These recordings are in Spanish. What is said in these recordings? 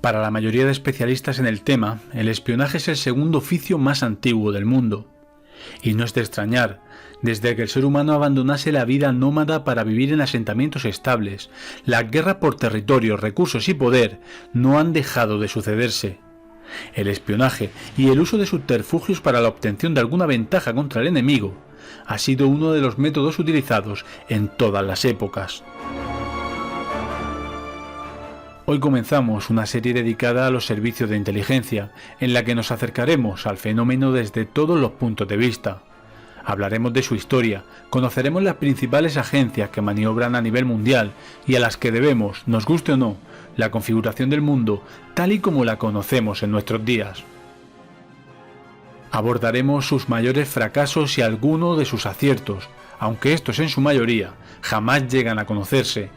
Para la mayoría de especialistas en el tema, el espionaje es el segundo oficio más antiguo del mundo. Y no es de extrañar, desde que el ser humano abandonase la vida nómada para vivir en asentamientos estables, la guerra por territorio, recursos y poder no han dejado de sucederse. El espionaje y el uso de subterfugios para la obtención de alguna ventaja contra el enemigo ha sido uno de los métodos utilizados en todas las épocas. Hoy comenzamos una serie dedicada a los servicios de inteligencia, en la que nos acercaremos al fenómeno desde todos los puntos de vista. Hablaremos de su historia, conoceremos las principales agencias que maniobran a nivel mundial y a las que debemos, nos guste o no, la configuración del mundo tal y como la conocemos en nuestros días. Abordaremos sus mayores fracasos y algunos de sus aciertos, aunque estos en su mayoría jamás llegan a conocerse.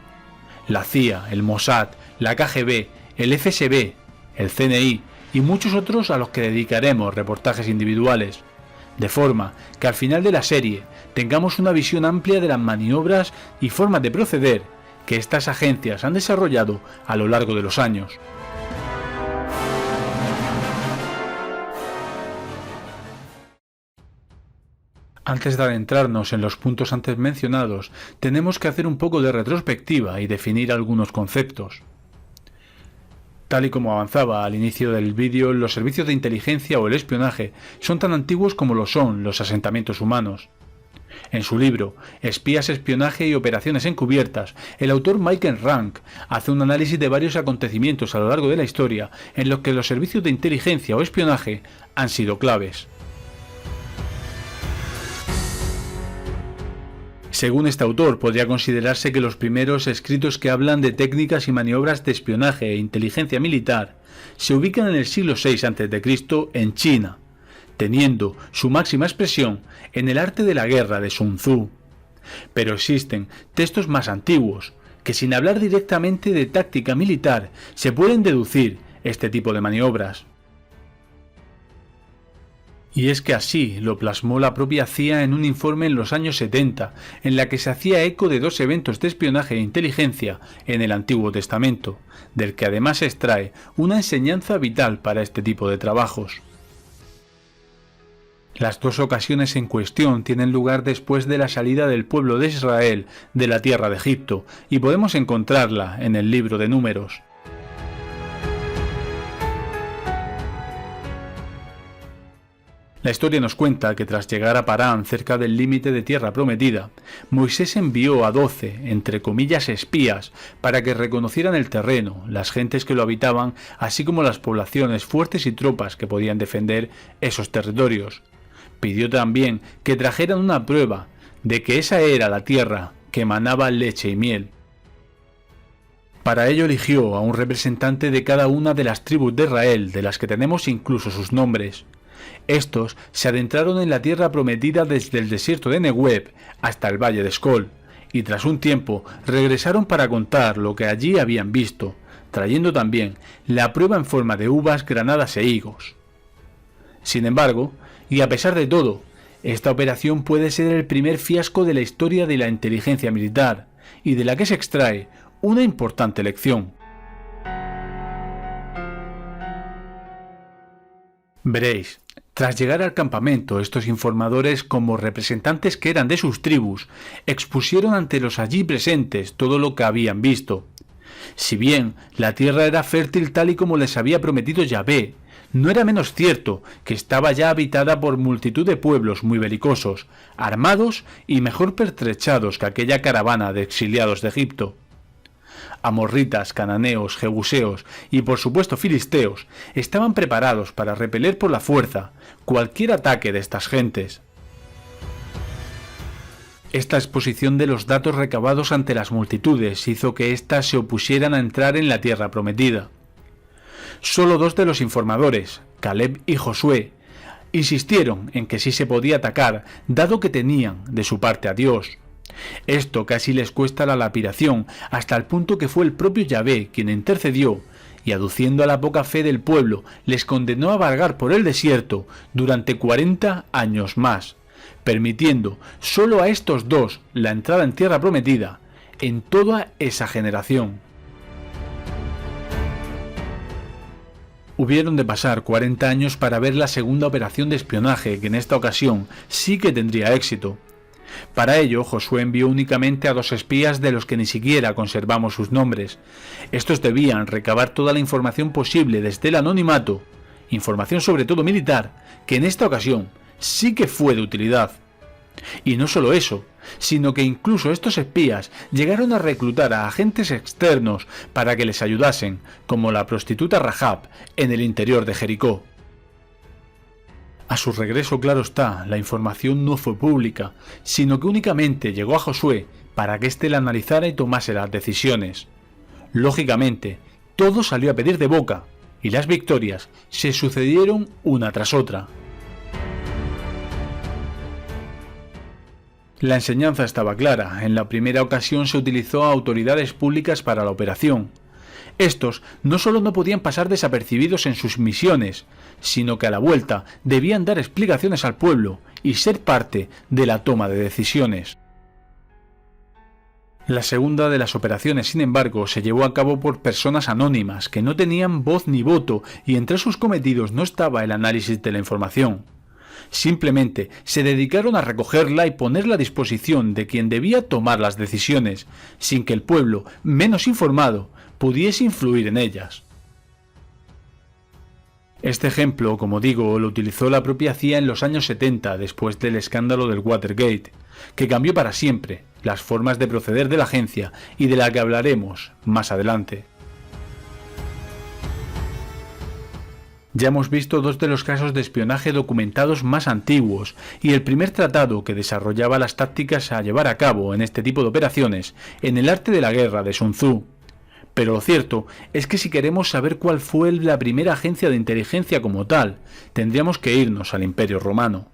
La CIA, el Mossad, la KGB, el FSB, el CNI y muchos otros a los que dedicaremos reportajes individuales, de forma que al final de la serie tengamos una visión amplia de las maniobras y formas de proceder que estas agencias han desarrollado a lo largo de los años. Antes de adentrarnos en los puntos antes mencionados, tenemos que hacer un poco de retrospectiva y definir algunos conceptos. Tal y como avanzaba al inicio del vídeo, los servicios de inteligencia o el espionaje son tan antiguos como lo son los asentamientos humanos. En su libro Espías, espionaje y operaciones encubiertas, el autor Michael Rank hace un análisis de varios acontecimientos a lo largo de la historia en los que los servicios de inteligencia o espionaje han sido claves. Según este autor, podría considerarse que los primeros escritos que hablan de técnicas y maniobras de espionaje e inteligencia militar se ubican en el siglo VI a.C. en China, teniendo su máxima expresión en el arte de la guerra de Sun Tzu. Pero existen textos más antiguos, que sin hablar directamente de táctica militar, se pueden deducir este tipo de maniobras. Y es que así lo plasmó la propia CIA en un informe en los años 70, en la que se hacía eco de dos eventos de espionaje e inteligencia en el Antiguo Testamento, del que además se extrae una enseñanza vital para este tipo de trabajos. Las dos ocasiones en cuestión tienen lugar después de la salida del pueblo de Israel de la tierra de Egipto, y podemos encontrarla en el libro de Números. La historia nos cuenta que tras llegar a Parán, cerca del límite de tierra prometida, Moisés envió a 12, entre comillas, espías, para que reconocieran el terreno, las gentes que lo habitaban, así como las poblaciones fuertes y tropas que podían defender esos territorios. Pidió también que trajeran una prueba de que esa era la tierra que emanaba leche y miel. Para ello eligió a un representante de cada una de las tribus de Israel, de las que tenemos incluso sus nombres. Estos se adentraron en la tierra prometida desde el desierto de Negueb hasta el valle de Escol, y tras un tiempo regresaron para contar lo que allí habían visto, trayendo también la prueba en forma de uvas, granadas e higos. Sin embargo, y a pesar de todo, esta operación puede ser el primer fiasco de la historia de la inteligencia militar, y de la que se extrae una importante lección. Veréis, tras llegar al campamento, estos informadores, como representantes que eran de sus tribus, expusieron ante los allí presentes todo lo que habían visto. Si bien la tierra era fértil tal y como les había prometido Yahvé, no era menos cierto que estaba ya habitada por multitud de pueblos muy belicosos, armados y mejor pertrechados que aquella caravana de exiliados de Egipto. Amorritas, cananeos, jebuseos y por supuesto filisteos estaban preparados para repeler por la fuerza cualquier ataque de estas gentes. Esta exposición de los datos recabados ante las multitudes hizo que éstas se opusieran a entrar en la tierra prometida. Solo dos de los informadores, Caleb y Josué, insistieron en que sí se podía atacar, dado que tenían de su parte a Dios. Esto casi les cuesta la lapidación, hasta el punto que fue el propio Yahvé quien intercedió y, aduciendo a la poca fe del pueblo, les condenó a vagar por el desierto durante 40 años más, permitiendo solo a estos dos la entrada en tierra prometida en toda esa generación. Hubieron de pasar 40 años para ver la segunda operación de espionaje, que en esta ocasión sí que tendría éxito. Para ello, Josué envió únicamente a 2 espías de los que ni siquiera conservamos sus nombres. Estos debían recabar toda la información posible desde el anonimato, información sobre todo militar, que en esta ocasión sí que fue de utilidad. Y no solo eso, sino que incluso estos espías llegaron a reclutar a agentes externos para que les ayudasen, como la prostituta Rahab, en el interior de Jericó. A su regreso, claro está, la información no fue pública, sino que únicamente llegó a Josué para que éste la analizara y tomase las decisiones. Lógicamente, todo salió a pedir de boca, y las victorias se sucedieron una tras otra. La enseñanza estaba clara. En la primera ocasión se utilizó a autoridades públicas para la operación. Estos no solo no podían pasar desapercibidos en sus misiones, sino que a la vuelta debían dar explicaciones al pueblo y ser parte de la toma de decisiones. La segunda de las operaciones, sin embargo, se llevó a cabo por personas anónimas que no tenían voz ni voto, y entre sus cometidos no estaba el análisis de la información. Simplemente se dedicaron a recogerla y ponerla a disposición de quien debía tomar las decisiones, sin que el pueblo, menos informado, pudiese influir en ellas. Este ejemplo, como digo, lo utilizó la propia CIA en los años 70, después del escándalo del Watergate, que cambió para siempre las formas de proceder de la agencia y de la que hablaremos más adelante. Ya hemos visto 2 de los casos de espionaje documentados más antiguos, y el primer tratado que desarrollaba las tácticas a llevar a cabo en este tipo de operaciones en el arte de la guerra de Sun Tzu. Pero lo cierto es que si queremos saber cuál fue la primera agencia de inteligencia como tal, tendríamos que irnos al Imperio Romano.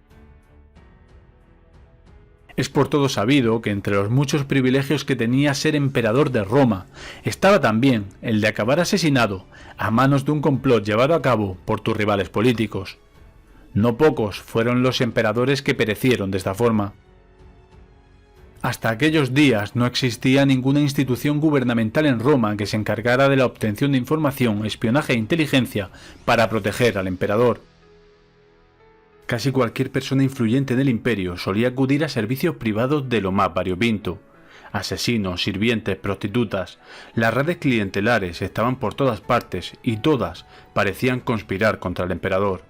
Es por todo sabido que entre los muchos privilegios que tenía ser emperador de Roma, estaba también el de acabar asesinado a manos de un complot llevado a cabo por tus rivales políticos. No pocos fueron los emperadores que perecieron de esta forma. Hasta aquellos días no existía ninguna institución gubernamental en Roma que se encargara de la obtención de información, espionaje e inteligencia para proteger al emperador. Casi cualquier persona influyente del imperio solía acudir a servicios privados de lo más variopinto. Asesinos, sirvientes, prostitutas, las redes clientelares estaban por todas partes y todas parecían conspirar contra el emperador.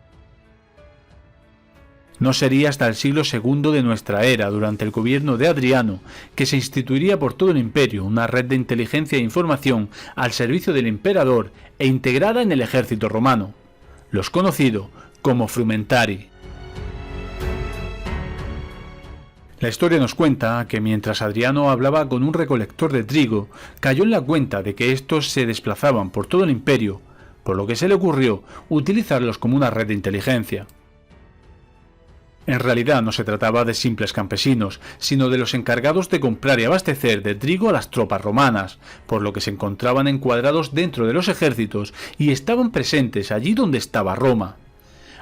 No sería hasta el siglo II de nuestra era, durante el gobierno de Adriano, que se instituiría por todo el imperio una red de inteligencia e información al servicio del emperador e integrada en el ejército romano, los conocidos como Frumentari. La historia nos cuenta que mientras Adriano hablaba con un recolector de trigo, cayó en la cuenta de que estos se desplazaban por todo el imperio, por lo que se le ocurrió utilizarlos como una red de inteligencia. En realidad no se trataba de simples campesinos, sino de los encargados de comprar y abastecer de trigo a las tropas romanas, por lo que se encontraban encuadrados dentro de los ejércitos y estaban presentes allí donde estaba Roma.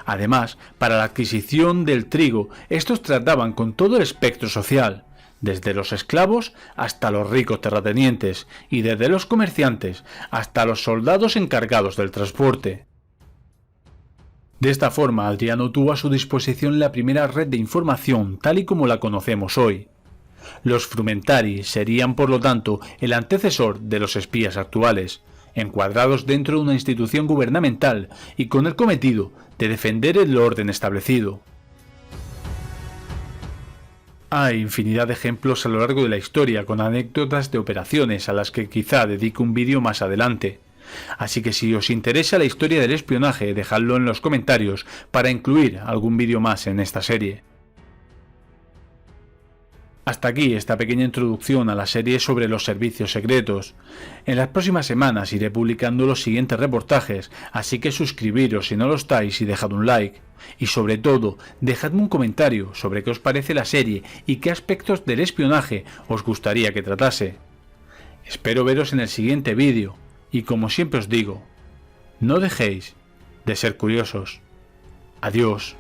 Además, para la adquisición del trigo, estos trataban con todo el espectro social, desde los esclavos hasta los ricos terratenientes, y desde los comerciantes hasta los soldados encargados del transporte. De esta forma, Adriano tuvo a su disposición la primera red de información tal y como la conocemos hoy. Los Frumentari serían, por lo tanto, el antecesor de los espías actuales, encuadrados dentro de una institución gubernamental y con el cometido de defender el orden establecido. Hay infinidad de ejemplos a lo largo de la historia con anécdotas de operaciones a las que quizá dedique un vídeo más adelante. Así que si os interesa la historia del espionaje, dejadlo en los comentarios para incluir algún vídeo más en esta serie. Hasta aquí esta pequeña introducción a la serie sobre los servicios secretos. En las próximas semanas iré publicando los siguientes reportajes, así que suscribiros si no lo estáis y dejad un like. Y sobre todo, dejadme un comentario sobre qué os parece la serie y qué aspectos del espionaje os gustaría que tratase. Espero veros en el siguiente vídeo, y como siempre os digo, no dejéis de ser curiosos. Adiós.